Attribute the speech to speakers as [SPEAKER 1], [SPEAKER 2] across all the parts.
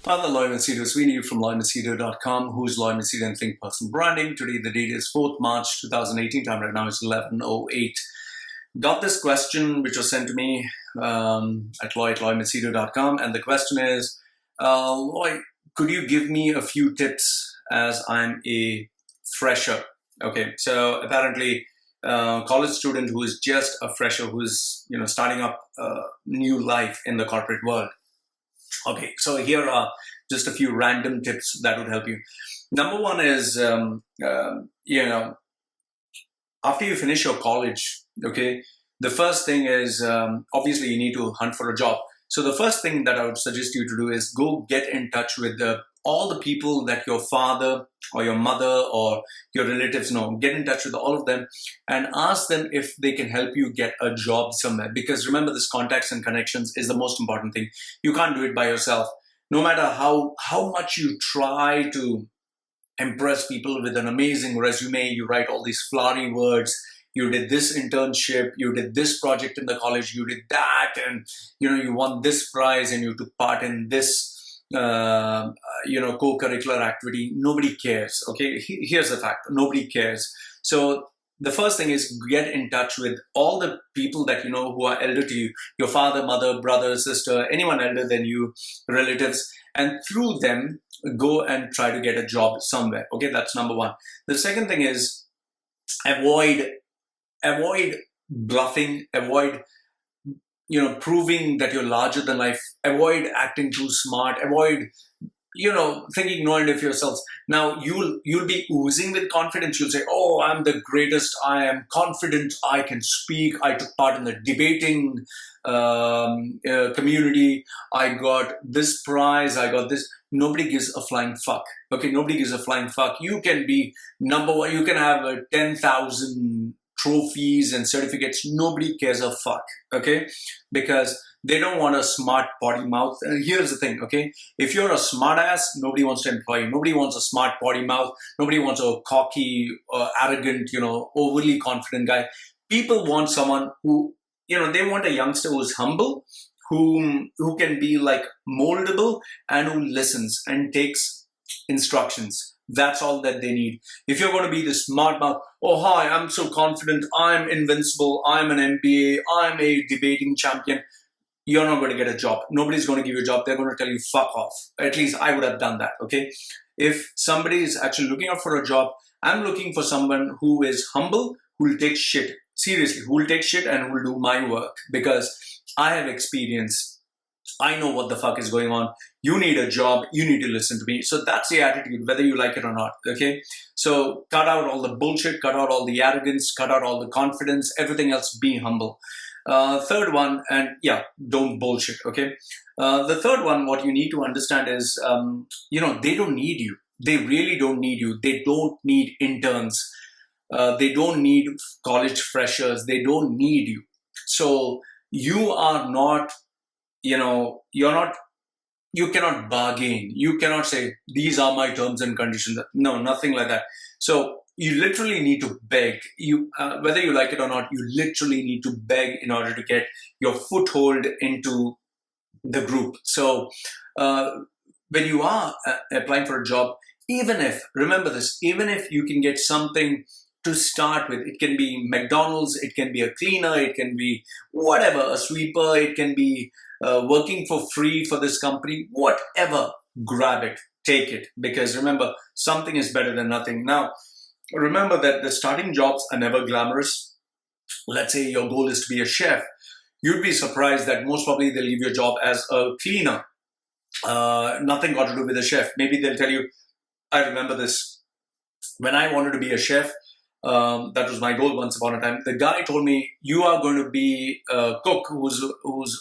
[SPEAKER 1] Father Loy Machedo, Sweeney from LoyMachedo.com. Who's Loy Machedo and Think Personal Branding? Today the date is 4th March 2018. Time right now is 11:08. Got this question which was sent to me at LoyMachedo.com, and the question is, Loy, could you give me a few tips as I'm a fresher? Okay, so apparently college student who is just a fresher, who is starting up a new life in the corporate world. Okay, so here are just a few random tips that would help you. Number one is, after you finish your college, okay, the first thing is, obviously you need to hunt for a job. So the first thing that I would suggest you to do is go get in touch with all the people that your father or your mother or your relatives know. Get in touch with all of them and ask them if they can help you get a job somewhere. Because remember, this contacts and connections is the most important thing. You can't do it by yourself. No matter how much you try to impress people with an amazing resume, you write all these flowery words, you did this internship, you did this project in the college, you did that, and you won this prize and you took part in this co-curricular activity. Nobody cares. Okay, here's the fact: nobody cares. So the first thing is get in touch with all the people that you know who are elder to you, your father, mother, brother, sister, anyone elder than you, relatives, and through them go and try to get a job somewhere. Okay, that's number one. The second thing is avoid bluffing, avoid proving that you're larger than life, avoid acting too smart, avoid thinking no end of yourselves. Now you'll be oozing with confidence. You'll say, oh, I'm the greatest, I am confident, I can speak, I took part in the debating community, I got this prize, I got this. Nobody gives a flying fuck. Okay, nobody gives a flying fuck. You can be number one, you can have 10,000 trophies and certificates. Nobody cares a fuck. Okay, because they don't want a smart potty mouth. Here's the thing, okay? If you're a smart ass, nobody wants to employ you. Nobody wants a smart potty mouth. Nobody wants a cocky, arrogant, overly confident guy. People want someone who, they want a youngster who's humble, who can be like moldable and who listens and takes instructions. That's all that they need. If you're going to be the smart mouth, oh hi, I'm so confident, I'm invincible, I'm an MBA, I'm a debating champion, you're not going to get a job. Nobody's going to give you a job. They're going to tell you fuck off. At least I would have done that. Okay, if somebody is actually looking out for a job, I'm looking for someone who is humble, who will take shit seriously, who will take shit and who will do my work, because I have experience. I know what the fuck is going on. You need a job. You need to listen to me. So that's the attitude, whether you like it or not. Okay. So cut out all the bullshit, cut out all the arrogance, cut out all the confidence, everything else, be humble. Third one, and yeah, don't bullshit. Okay. The third one, what you need to understand is, they don't need you. They really don't need you. They don't need interns. They don't need college freshers. They don't need you. So you are not, you cannot bargain. You cannot say, these are my terms and conditions. No, nothing like that. So you literally need to beg. Whether you like it or not, you literally need to beg in order to get your foothold into the group. So when you are applying for a job, remember this, even if you can get something to start with, it can be McDonald's, it can be a cleaner, it can be whatever, a sweeper, it can be working for free for this company, whatever, grab it, take it, because remember, something is better than nothing. Now, remember that the starting jobs are never glamorous. Let's say your goal is to be a chef. You'd be surprised that most probably they'll give you a job as a cleaner. Nothing got to do with a chef. Maybe they'll tell you, I remember this, when I wanted to be a chef, that was my goal once upon a time. The guy told me, you are going to be a cook whose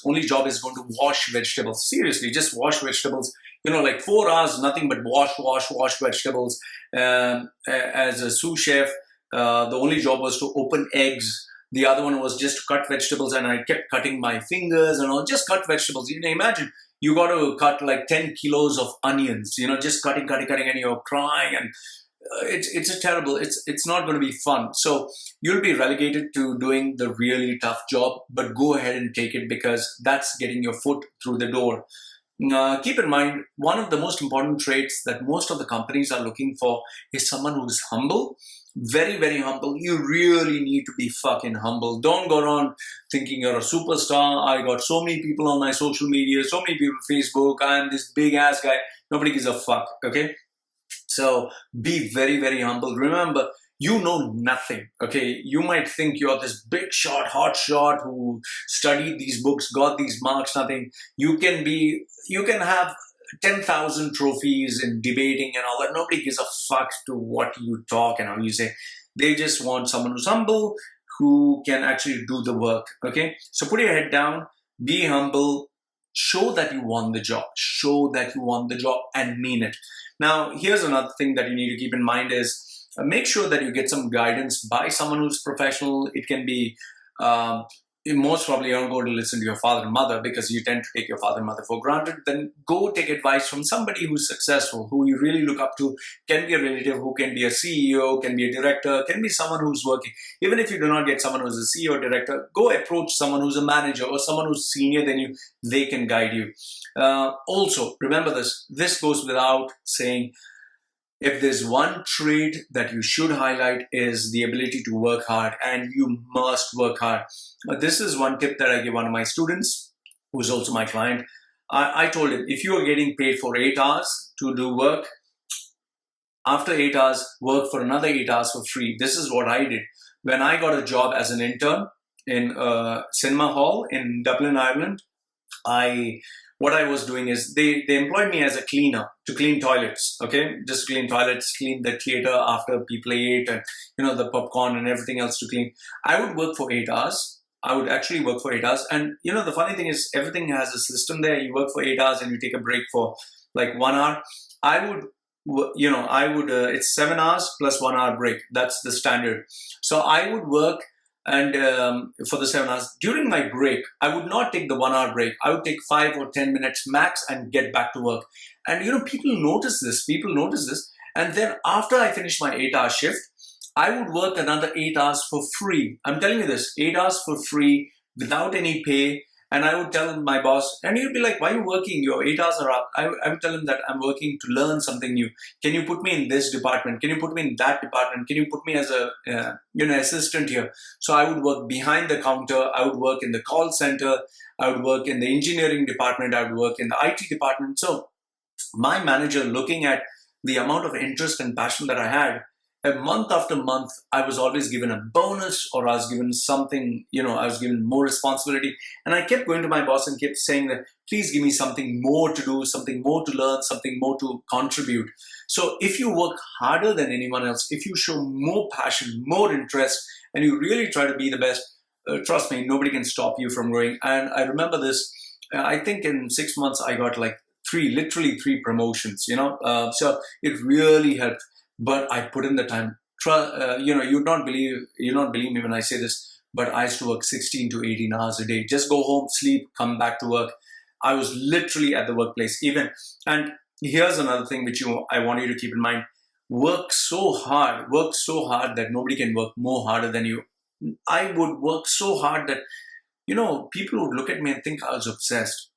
[SPEAKER 1] only job is going to wash vegetables. Seriously, just wash vegetables. Like 4 hours, nothing but wash vegetables. As a sous chef, the only job was to open eggs. The other one was just to cut vegetables, and I kept cutting my fingers and all, just cut vegetables. Imagine you got to cut like 10 kilos of onions, just cutting, and you're crying, and it's a terrible, it's not going to be fun. So you'll be relegated to doing the really tough job, but go ahead and take it, because that's getting your foot through the door. Keep in mind, one of the most important traits that most of the companies are looking for is someone who's humble. Very, very humble. You really need to be fucking humble. Don't go around thinking you're a superstar. I got so many people on my social media, so many people on Facebook. I'm this big ass guy. Nobody gives a fuck. Okay? So be very, very humble. Remember, you know nothing. Okay, you might think you're this big shot, hot shot who studied these books, got these marks, nothing. You can have 10,000 trophies in debating and all that. Nobody gives a fuck to what you talk and how you say. They just want someone who's humble, who can actually do the work. Okay, so put your head down, be humble, show that you won the job, show that you won the job and mean it. Now, here's another thing that you need to keep in mind is make sure that you get some guidance by someone who's professional. It can be, most probably you don't go to listen to your father and mother because you tend to take your father and mother for granted. Then go take advice from somebody who's successful, who you really look up to. Can be a relative, who can be a CEO, can be a director, can be someone who's working. Even if you do not get someone who's a CEO or director, go approach someone who's a manager or someone who's senior than you. They can guide you. Also, remember this goes without saying, if there's one trait that you should highlight is the ability to work hard, and you must work hard. This is one tip that I give one of my students, who's also my client. I told him, if you are getting paid for 8 hours to do work, after 8 hours, work for another 8 hours for free. This is what I did. When I got a job as an intern in a cinema hall in Dublin, Ireland, what I was doing is they employed me as a cleaner to clean toilets, okay? Just clean toilets, clean the theater after people ate and, the popcorn and everything else to clean. I would work for 8 hours. I would actually work for 8 hours. And, the funny thing is everything has a system there. You work for 8 hours and you take a break for like 1 hour. It's 7 hours plus 1 hour break. That's the standard. So I would work and for the 7 hours. During my break, I would not take the 1 hour break. I would take 5 or 10 minutes max and get back to work. And people notice this. And then after I finish my 8 hour shift, I would work another 8 hours for free. I'm telling you this, 8 hours for free without any pay. And I would tell my boss, and he'd be like, why are you working? Your 8 hours are up. I would tell him that I'm working to learn something new. Can you put me in this department? Can you put me in that department? Can you put me as a assistant here? So I would work behind the counter. I would work in the call center. I would work in the engineering department. I would work in the IT department. So my manager, looking at the amount of interest and passion that I had, a month after month, I was always given a bonus, or I was given something, I was given more responsibility. And I kept going to my boss and kept saying that, please give me something more to do, something more to learn, something more to contribute. So if you work harder than anyone else, if you show more passion, more interest, and you really try to be the best, trust me, nobody can stop you from growing. And I remember this, I think in 6 months, I got like literally three promotions, so it really helped. But I put in the time. You'd not believe me when I say this, but I used to work 16 to 18 hours a day. Just go home, sleep, come back to work. I was literally at the workplace even. And here's another thing which I want you to keep in mind. Work so hard that nobody can work more harder than you. I would work so hard that, people would look at me and think I was obsessed.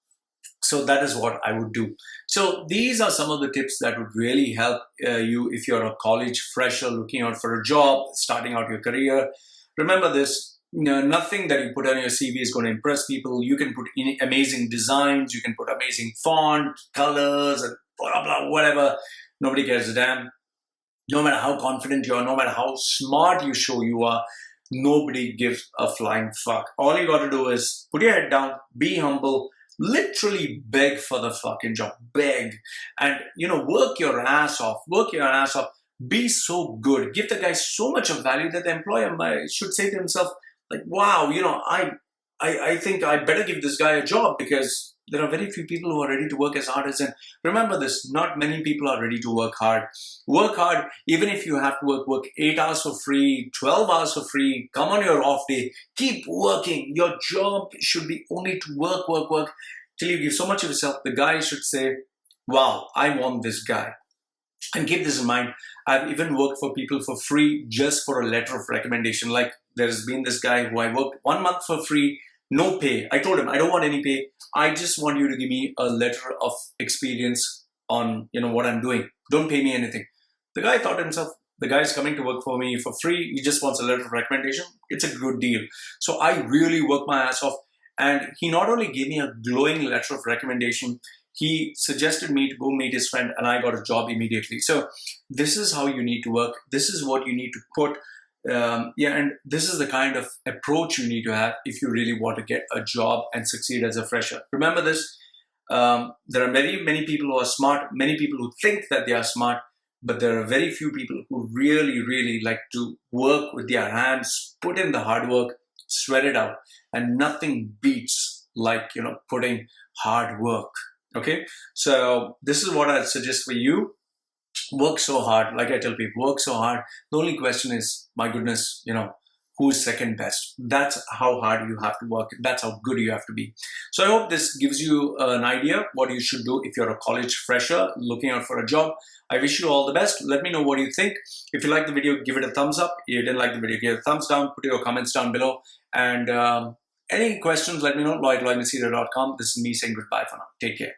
[SPEAKER 1] So that is what I would do. So these are some of the tips that would really help you if you're a college fresher looking out for a job, starting out your career. Remember this, nothing that you put on your CV is going to impress people. You can put in amazing designs, you can put amazing font, colors, and blah, blah, whatever. Nobody cares a damn. No matter how confident you are, no matter how smart you show you are, nobody gives a flying fuck. All you got to do is put your head down, be humble, literally beg for the fucking job, beg, and work your ass off, be so good, give the guy so much of value that the employer should say to himself, like, wow, I think I better give this guy a job, because there are very few people who are ready to work as hard as him. Remember this, not many people are ready to work hard. Work hard, even if you have to work 8 hours for free, 12 hours for free, come on your off day, keep working. Your job should be only to work, till you give so much of yourself, the guy should say, wow, I want this guy. And keep this in mind, I've even worked for people for free just for a letter of recommendation. Like there's been this guy who I worked 1 month for free No pay. I told him, I don't want any pay. I just want you to give me a letter of experience on, what I'm doing. Don't pay me anything. The guy thought to himself, the guy's coming to work for me for free. He just wants a letter of recommendation. It's a good deal. So I really worked my ass off. And he not only gave me a glowing letter of recommendation, he suggested me to go meet his friend, and I got a job immediately. So this is how you need to work. This is what you need to put. And this is the kind of approach you need to have if you really want to get a job and succeed as a fresher. Remember this. There are many, many people who are smart, many people who think that they are smart, but there are very few people who really, really like to work with their hands, put in the hard work, sweat it out. And nothing beats like, putting hard work. Okay. So this is what I'd suggest for you. Work so hard. Like I tell people, work so hard. The only question is, my goodness, who's second best? That's how hard you have to work. That's how good you have to be. So I hope this gives you an idea what you should do if you're a college fresher looking out for a job. I wish you all the best. Let me know what you think. If you like the video, give it a thumbs up. If you didn't like the video, give it a thumbs down. Put your comments down below. And any questions, let me know. Loy@loymachedo.com. This is me saying goodbye for now. Take care.